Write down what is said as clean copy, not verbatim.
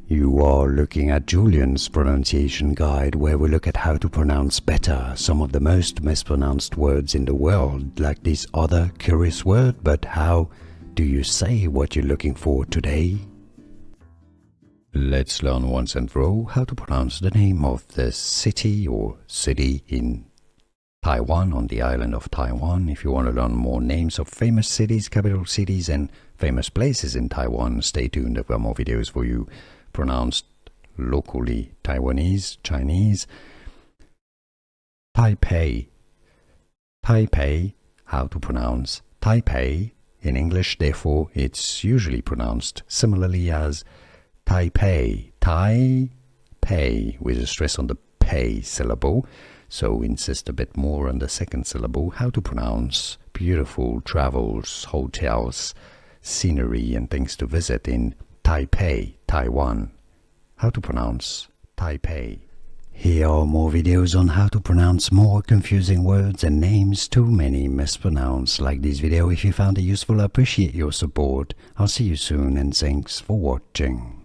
You are looking at Julian's pronunciation guide, where we look at how to pronounce better some of the most mispronounced words in the world, like this other curious word. But how do you say what you're looking for today? Let's learn once and for all how to pronounce the name of the city or city in Taiwan, on the island of Taiwan. If you want to learn more names of famous cities, capital cities, and famous places in Taiwan, stay tuned. I've got more videos for you pronounced locally. Taiwanese, Chinese. Taipei. Taipei. How to pronounce Taipei in English. Therefore, it's usually pronounced similarly as Taipei. Taipei, with a stress on the pei syllable. So insist a bit more on the second syllable. How to pronounce beautiful travels, hotels, scenery, and things to visit in Taipei, Taiwan. How to pronounce Taipei. Here are more videos on how to pronounce more confusing words and names too many mispronounced. Like this video if you found it useful. I appreciate your support. I'll see you soon, and thanks for watching.